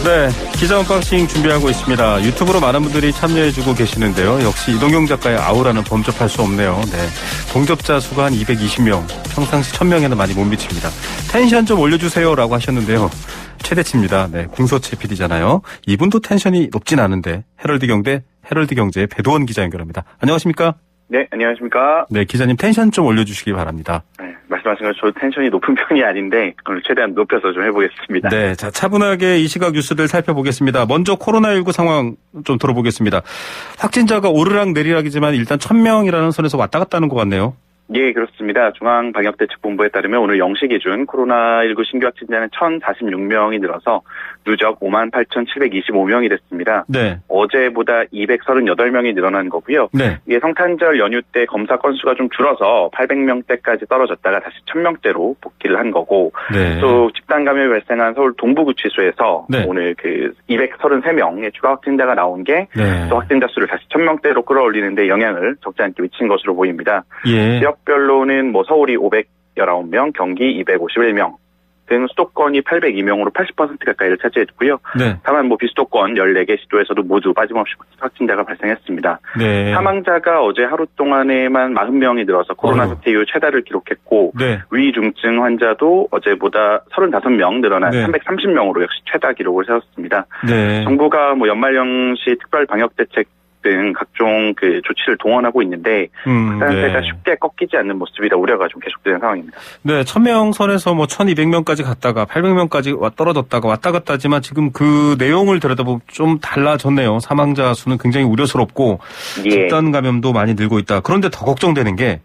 네, 기자 언박싱 준비하고 있습니다. 유튜브로 많은 분들이 참여해주고 계시는데요. 역시 이동경 작가의 아우라는 범접할 수 없네요. 네, 동접자 수가 한 220명, 평상시 1000명에는 많이 못 미칩니다. 텐션 좀 올려주세요라고 하셨는데요. 최대치입니다. 네, 궁서체 PD잖아요. 이분도 텐션이 높진 않은데 헤럴드 경제의 배도원 기자 연결합니다. 안녕하십니까? 네, 안녕하십니까? 네, 기자님 텐션 좀 올려주시기 바랍니다. 네, 말씀하신 것처럼 텐션이 높은 편이 아닌데 오늘 최대한 높여서 좀 해보겠습니다. 네, 자 차분하게 이 시각 뉴스들 살펴보겠습니다. 먼저 코로나19 상황 좀 들어보겠습니다. 확진자가 오르락 내리락이지만 일단 1000명이라는 선에서 왔다 갔다 하는 것 같네요. 예, 그렇습니다. 중앙방역대책본부에 따르면 오늘 0시 기준 코로나19 신규 확진자는 1046명이 늘어서 누적 58,725명이 됐습니다. 네. 어제보다 238명이 늘어난 거고요. 네. 이게 성탄절 연휴 때 검사 건수가 좀 줄어서 800명대까지 떨어졌다가 다시 1000명대로 복귀를 한 거고, 네. 또 집단 감염이 발생한 서울 동부구치소에서 네. 오늘 233명의 추가 확진자가 나온 게 네. 또 확진자 수를 다시 1000명대로 끌어올리는데 영향을 적지 않게 미친 것으로 보입니다. 예. 지역별로는 서울이 519명, 경기 251명 등 수도권이 802명으로 80% 가까이를 차지했고요. 네. 다만 비수도권 14개 시도에서도 모두 빠짐없이 확진자가 발생했습니다. 네. 사망자가 어제 하루 동안에만 40명이 늘어서 코로나 사태 이후 최다를 기록했고, 네. 위중증 환자도 어제보다 35명 늘어난 네. 330명으로 역시 최다 기록을 세웠습니다. 네. 정부가 연말연시 특별 방역대책 등 각종 조치를 동원하고 있는데 확산세가 네. 쉽게 꺾이지 않는 모습이라 우려가 좀 계속되는 상황입니다. 네, 1000명 선에서 1200명까지 갔다가 800명까지 떨어졌다가 왔다 갔다 하지만 지금 그 내용을 들여다보면 좀 달라졌네요. 사망자 수는 굉장히 우려스럽고 예. 집단 감염도 많이 늘고 있다. 그런데 더 걱정되는 게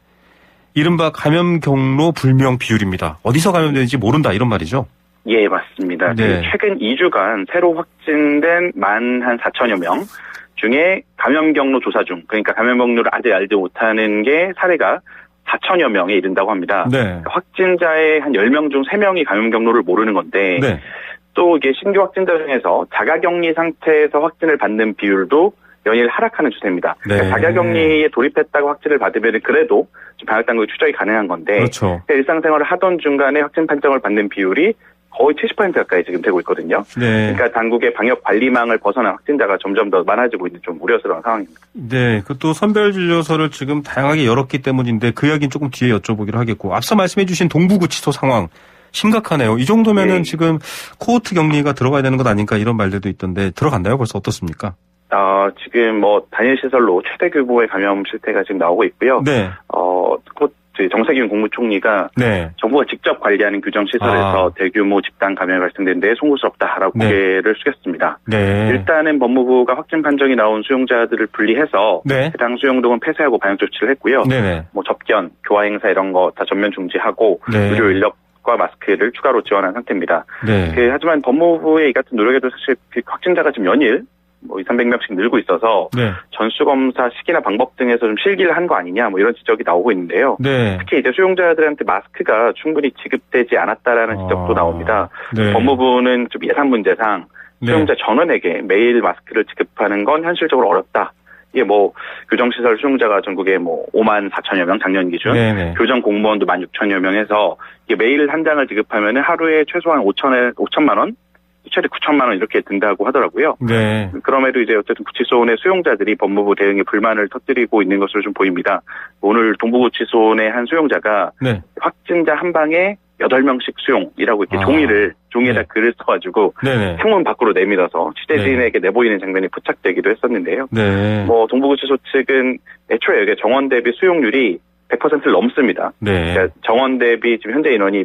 이른바 감염 경로 불명 비율입니다. 어디서 감염되는지 모른다 이런 말이죠. 예, 맞습니다. 네. 최근 2주간 새로 확진된 14,000여 명 중에 감염 경로 조사 중, 그러니까 감염 경로를 아직 알지 못하는 게 사례가 4,000여 명에 이른다고 합니다. 네. 확진자의 한 10명 중 3명이 감염 경로를 모르는 건데, 네. 또 이게 신규 확진자 중에서 자가격리 상태에서 확진을 받는 비율도 연일 하락하는 추세입니다. 네. 그러니까 자가격리에 돌입했다고 확진을 받으면 그래도 방역당국이 추적이 가능한 건데, 그렇죠. 일상생활을 하던 중간에 확진 판정을 받는 비율이 거의 70% 가까이 지금 되고 있거든요. 네. 그러니까 당국의 방역 관리망을 벗어난 확진자가 점점 더 많아지고 있는 좀 우려스러운 상황입니다. 네, 또 선별진료소를 지금 다양하게 열었기 때문인데 그 이야기는 조금 뒤에 여쭤보기로 하겠고, 앞서 말씀해 주신 동부구치소 상황 심각하네요. 이 정도면은 네. 지금 코호트 격리가 들어가야 되는 것 아닌가 이런 말들도 있던데 들어갔나요? 벌써 어떻습니까? 지금 단일 시설로 최대 규모의 감염 실태가 지금 나오고 있고요. 네. 곧 정세균 국무총리가 네. 정부가 직접 관리하는 규정시설에서 대규모 집단 감염이 발생된 데 송구스럽다라고 네. 고개를 숙였습니다. 네. 일단은 법무부가 확진 판정이 나온 수용자들을 분리해서 네. 해당 수용동은 폐쇄하고 방역 조치를 했고요. 네네. 접견, 교화 행사 이런 거 다 전면 중지하고 네. 의료 인력과 마스크를 추가로 지원한 상태입니다. 네. 하지만 법무부의 이 같은 노력에도 사실 확진자가 지금 연일 200~300명씩 늘고 있어서 네. 전수검사 시기나 방법 등에서 좀 실기를 한 거 아니냐 이런 지적이 나오고 있는데요. 네. 특히 이제 수용자들한테 마스크가 충분히 지급되지 않았다라는 지적도 나옵니다. 네. 법무부는 좀 예산 문제상 수용자 전원에게 매일 마스크를 지급하는 건 현실적으로 어렵다. 이게 교정시설 수용자가 전국에 54,000여 명 작년 기준, 네네. 교정 공무원도 16,000여 명 해서 이게 매일 한 장을 지급하면 하루에 최소한 5천만 원, 최대 9천만 원 이렇게 든다고 하더라고요. 네. 그럼에도 이제 어쨌든 구치소 내 수용자들이 법무부 대응에 불만을 터뜨리고 있는 것으로 좀 보입니다. 오늘 동부구치소 내 한 수용자가 네. 확진자 한 방에 8명씩 수용이라고 이렇게 종이에다 네. 글을 써가지고 네네. 창문 밖으로 내밀어서 취재진에게 내보이는 장면이 포착되기도 했었는데요. 네. 동부구치소 측은 애초에 여기 정원 대비 수용률이 100%를 넘습니다. 네. 그러니까 정원 대비 지금 현재 인원이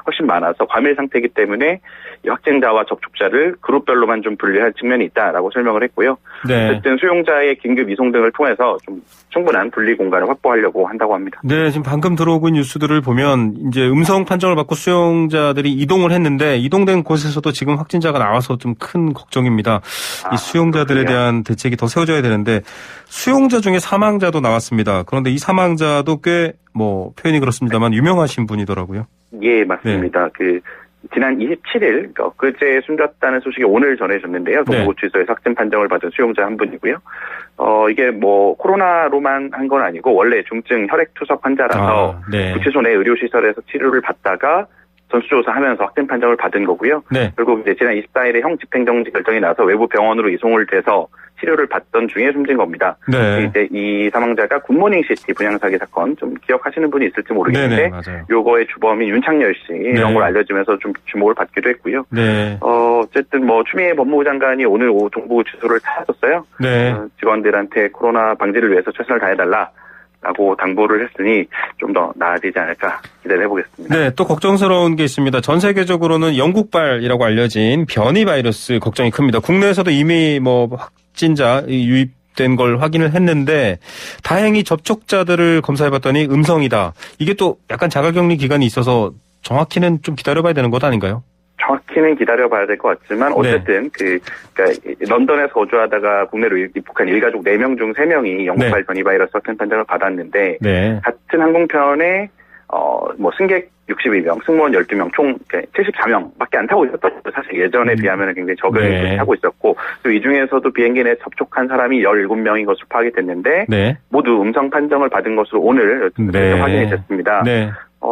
훨씬 많아서 과밀 상태이기 때문에 이 확진자와 접촉자를 그룹별로만 좀 분리할 측면이 있다라고 설명을 했고요. 네. 어쨌든 수용자의 긴급 이송 등을 통해서 좀 충분한 분리 공간을 확보하려고 한다고 합니다. 네, 지금 방금 들어오고 있는 뉴스들을 보면 이제 음성 판정을 받고 수용자들이 이동을 했는데 이동된 곳에서도 지금 확진자가 나와서 좀 큰 걱정입니다. 이 수용자들에 그렇군요. 대한 대책이 더 세워져야 되는데 수용자 중에 사망자도 나왔습니다. 그런데 이 사망자도 꽤 표현이 그렇습니다만 유명하신 분이더라고요. 예, 맞습니다. 지난 27일, 엊그제 숨졌다는 소식이 오늘 전해졌는데요. 동부구치소에서 확진 판정을 받은 수용자 한 분이고요. 이게 코로나로만 한 건 아니고 원래 중증 혈액투석 환자라서 네. 구치소 내 의료시설에서 치료를 받다가 전수조사하면서 확진 판정을 받은 거고요. 네. 결국 이제 지난 24일에 형 집행정지 결정이 나서 외부 병원으로 이송을 돼서 치료를 받던 중에 숨진 겁니다. 네. 이제 이 사망자가 굿모닝시티 분양 사기 사건 좀 기억하시는 분이 있을지 모르겠는데, 네네, 맞아요. 요거의 주범인 윤창열 씨 이런 걸 알려지면서 좀 주목을 받기도 했고요. 네. 어쨌든 뭐 추미애 법무부 장관이 오늘 오후 동부구치소를 찾았었어요. 네. 직원들한테 코로나 방지를 위해서 최선을 다해달라라고 당부를 했으니 좀 더 나아지지 않을까 기대를 해보겠습니다. 네, 또 걱정스러운 게 있습니다. 전 세계적으로는 영국발이라고 알려진 변이 바이러스 걱정이 큽니다. 국내에서도 이미 뭐 확진자 유입된 걸 확인을 했는데 다행히 접촉자들을 검사해봤더니 음성이다. 이게 또 약간 자가격리 기간이 있어서 정확히는 좀 기다려봐야 되는 것 아닌가요? 정확히는 기다려봐야 될 것 같지만 어쨌든 그러니까 런던에서 거주하다가 국내로 입국한 일가족 4명 중 3명이 영국발 변이 바이러스 확진 판정을 받았는데 같은 항공편에 뭐 승객 62명, 승무원 12명, 총 74명밖에 안 타고 있었던 사실 예전에 비하면 굉장히 적은 타고 있었고 또 이 중에서도 비행기 내 접촉한 사람이 17명인 것으로 파악이 됐는데 모두 음성 판정을 받은 것으로 오늘 확인이 됐습니다.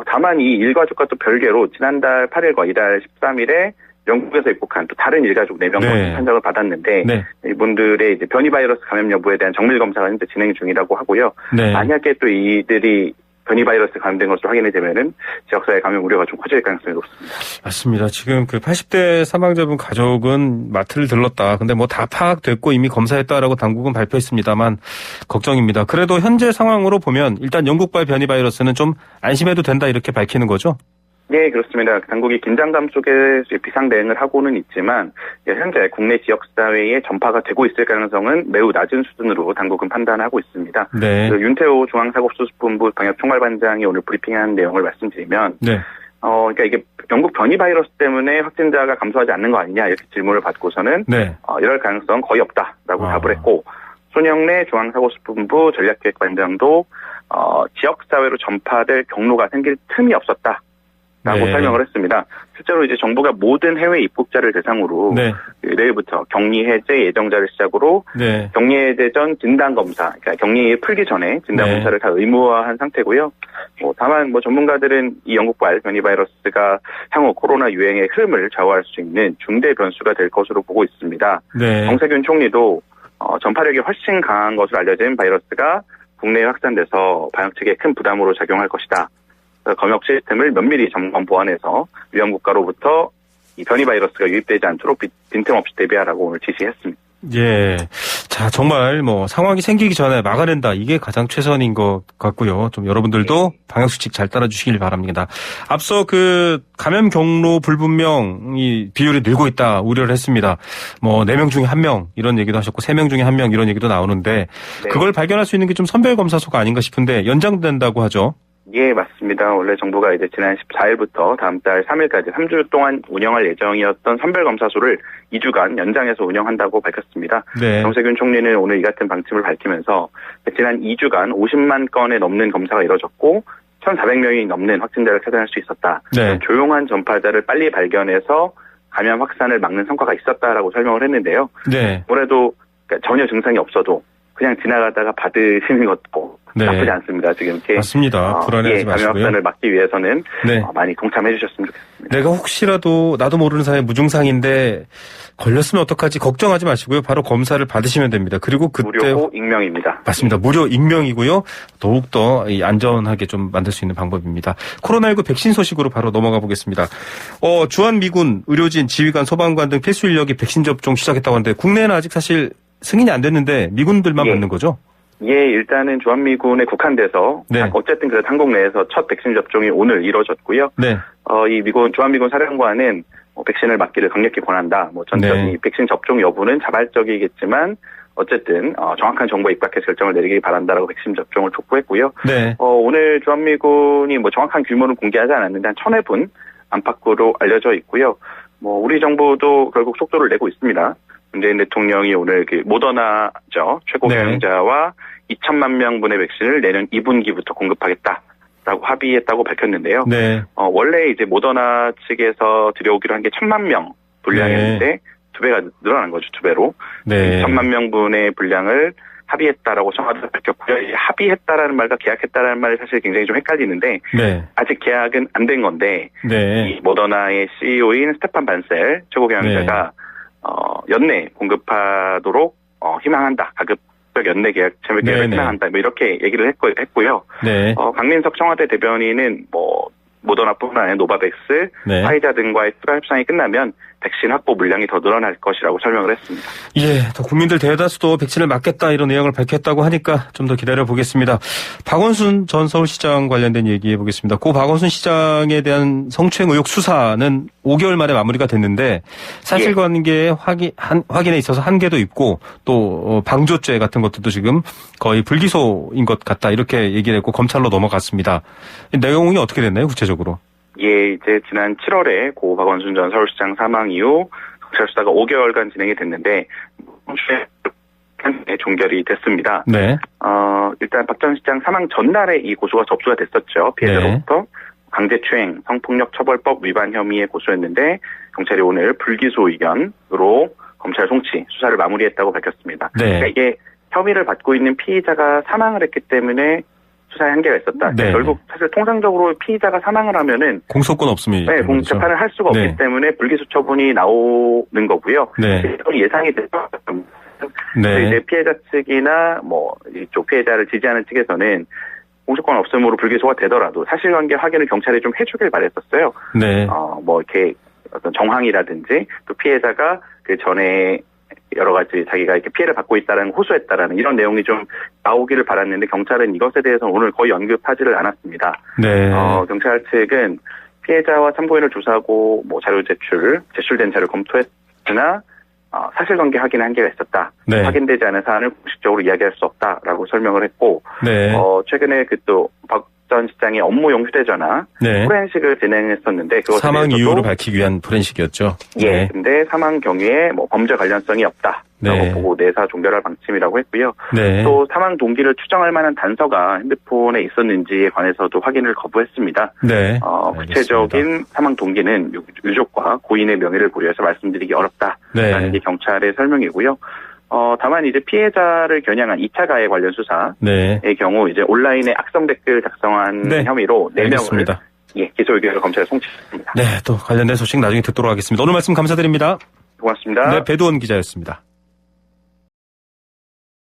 다만 이 일가족과 또 별개로 지난달 8일과 이달 13일에 영국에서 입국한 또 다른 일가족 4명 판정을 받았는데 이분들의 이제 변이 바이러스 감염 여부에 대한 정밀 검사가 현재 진행 중이라고 하고요. 만약에 또 이들이 변이 바이러스 감염된 것으로 확인이 되면은 지역사회 감염 우려가 좀 커질 가능성이 높습니다. 맞습니다. 지금 그 80대 사망자분 가족은 마트를 들렀다. 근데 뭐 다 파악됐고 이미 검사했다라고 당국은 발표했습니다만 걱정입니다. 그래도 현재 상황으로 보면 일단 영국발 변이 바이러스는 좀 안심해도 된다 이렇게 밝히는 거죠? 네, 그렇습니다. 당국이 긴장감 속에 비상 대응을 하고는 있지만 현재 국내 지역사회에 전파가 되고 있을 가능성은 매우 낮은 수준으로 당국은 판단하고 있습니다. 윤태호 중앙사고수습본부 방역총괄반장이 오늘 브리핑한 내용을 말씀드리면 그러니까 이게 영국 변이 바이러스 때문에 확진자가 감소하지 않는 거 아니냐 이렇게 질문을 받고서는 이럴 가능성 거의 없다라고 답을 했고 손영래 중앙사고수습본부 전략기획반장도 지역사회로 전파될 경로가 생길 틈이 없었다. 라고 설명을 했습니다. 실제로 이제 정부가 모든 해외 입국자를 대상으로 내일부터 격리 해제 예정자를 시작으로 격리 해제 전 진단 검사, 그러니까 격리 풀기 전에 진단 검사를 다 의무화한 상태고요. 다만 전문가들은 이 영국발 변이 바이러스가 향후 코로나 유행의 흐름을 좌우할 수 있는 중대 변수가 될 것으로 보고 있습니다. 정세균 총리도 전파력이 훨씬 강한 것으로 알려진 바이러스가 국내에 확산돼서 방역 체계에 큰 부담으로 작용할 것이다. 검역 시스템을 면밀히 점검 보완해서 위험 국가로부터 이 변이 바이러스가 유입되지 않도록 빈틈없이 대비하라고 오늘 지시했습니다. 자, 정말 상황이 생기기 전에 막아낸다. 이게 가장 최선인 것 같고요. 좀 여러분들도 방역수칙 잘 따라주시길 바랍니다. 앞서 그 감염 경로 불분명 이 비율이 늘고 있다 우려를 했습니다. 4명 중에 1명 이런 얘기도 하셨고 3명 중에 1명 이런 얘기도 나오는데 그걸 발견할 수 있는 게 좀 선별검사소가 아닌가 싶은데 연장된다고 하죠. 예, 맞습니다. 원래 정부가 이제 지난 14일부터 다음 달 3일까지 3주 동안 운영할 예정이었던 선별검사소를 2주간 연장해서 운영한다고 밝혔습니다. 정세균 총리는 오늘 이 같은 방침을 밝히면서 지난 2주간 50만 건에 넘는 검사가 이뤄졌고 1,400명이 넘는 확진자를 찾아낼 수 있었다. 조용한 전파자를 빨리 발견해서 감염 확산을 막는 성과가 있었다라고 설명을 했는데요. 올해도 전혀 증상이 없어도 그냥 지나가다가 받으시는 것도 나쁘지 않습니다. 지금 이렇게 맞습니다. 불안해하지 마시고요. 감염 확산을 막기 위해서는 많이 동참해 주셨으면 좋겠습니다. 내가 혹시라도 나도 모르는 사이에 무증상인데 걸렸으면 어떡하지 걱정하지 마시고요. 바로 검사를 받으시면 됩니다. 그리고 그때 무료 익명입니다. 맞습니다. 무료 익명이고요. 더욱더 안전하게 좀 만들 수 있는 방법입니다. 코로나19 백신 소식으로 바로 넘어가 보겠습니다. 주한미군, 의료진, 지휘관, 소방관 등 필수 인력이 백신 접종 시작했다고 하는데 국내는 아직 사실 승인이 안 됐는데 미군들만 받는 거죠? 일단은 주한미군에 국한돼서 어쨌든 그래도 한국 내에서 첫 백신 접종이 오늘 이루어졌고요. 이 주한미군 사령관은 백신을 맞기를 강력히 권한다. 이 백신 접종 여부는 자발적이겠지만 어쨌든 정확한 정보에 입각해서 결정을 내리길 바란다라고 백신 접종을 촉구했고요. 오늘 주한미군이 정확한 규모는 공개하지 않았는데 한 1,000회분 안팎으로 알려져 있고요. 우리 정부도 결국 속도를 내고 있습니다. 문재인 대통령이 오늘 모더나죠. 최고 경영자와 2천만 명분의 백신을 내년 2분기부터 공급하겠다라고 합의했다고 밝혔는데요. 원래 이제 모더나 측에서 들여오기로 한 게 1,000만 명 분량이었는데 2배가 늘어난 거죠. 2배로. 1,000만 명분의 분량을 합의했다라고 청와대가 밝혔고요. 이 합의했다라는 말과 계약했다라는 말이 사실 굉장히 좀 헷갈리는데 네. 아직 계약은 안 된 건데 네. 이 모더나의 CEO인 스테판 반셀 최고 경영자가 연내 공급하도록 희망한다. 가급적 연내 계약 체결 계약을 희망한다. 뭐 이렇게 얘기를 했고요. 네. 강민석 청와대 대변인은 모더나뿐만 아니라 노바백스, 화이자 등과의 추가 협상이 끝나면 백신 확보 물량이 더 늘어날 것이라고 설명을 했습니다. 예, 더 국민들 대다수도 백신을 맞겠다 이런 내용을 밝혔다고 하니까 좀 더 기다려 보겠습니다. 박원순 전 서울시장 관련된 얘기해 보겠습니다. 고 박원순 시장에 대한 성추행 의혹 수사는 5개월 만에 마무리가 됐는데 사실관계 확인에 있어서 한계도 있고 또 방조죄 같은 것들도 지금 거의 불기소인 것 같다 이렇게 얘기를 했고 검찰로 넘어갔습니다. 내용이 어떻게 됐나요, 구체적으로? 예, 이제 지난 7월에 고 박원순 전 서울시장 사망 이후 경찰 수사가 5개월간 진행이 됐는데 종결이 됐습니다. 네. 일단 박 전 시장 사망 전날에 이 고소가 접수가 됐었죠. 피해자로부터 강제추행, 성폭력처벌법 위반 혐의에 고소했는데 경찰이 오늘 불기소 의견으로 검찰 송치 수사를 마무리했다고 밝혔습니다. 네. 그러니까 이게 혐의를 받고 있는 피의자가 사망을 했기 때문에 수사에 한계가 있었다. 네. 결국 사실 통상적으로 피의자가 사망을 하면은 공소권 없습니다. 네, 재판을 할 수가 없기 때문에 불기소 처분이 나오는 거고요. 네. 예상이 돼서 네. 이제 피해자 측이나 이쪽 피해자를 지지하는 측에서는 공소권 없음으로 불기소가 되더라도 사실관계 확인을 경찰이 좀 해주길 바랬었어요. 네. 이렇게 어떤 정황이라든지 또 피해자가 그 전에 여러 가지 자기가 이렇게 피해를 받고 있다라는 호소했다라는 이런 내용이 좀 나오기를 바랐는데 경찰은 이것에 대해서는 오늘 거의 언급하지를 않았습니다. 네. 경찰 측은 피해자와 참고인을 조사하고 자료 제출된 자료를 검토했으나 사실관계 확인에 한계가 있었다. 네. 확인되지 않은 사안을 공식적으로 이야기할 수 없다라고 설명을 했고 네. 최근에 또 박 전 시장의 업무용 휴대전화 포렌식을 진행했었는데 그것에 사망 이유를 밝히기 위한 포렌식이었죠. 예, 근데 사망 경위에 범죄 관련성이 없다라고 보고 내사 종결할 방침이라고 했고요. 네. 또 사망 동기를 추정할 만한 단서가 핸드폰에 있었는지에 관해서도 확인을 거부했습니다. 네. 구체적인 사망 동기는 유족과 고인의 명예를 고려해서 말씀드리기 어렵다라는 게 경찰의 설명이고요. 다만 이제 피해자를 겨냥한 2차 가해 관련 수사의 경우 이제 온라인에 악성 댓글 작성한 혐의로 4명을 기소 의견을 검찰에 송치했습니다. 네, 또 관련된 소식 나중에 듣도록 하겠습니다. 오늘 말씀 감사드립니다. 고맙습니다. 네, 배두원 기자였습니다.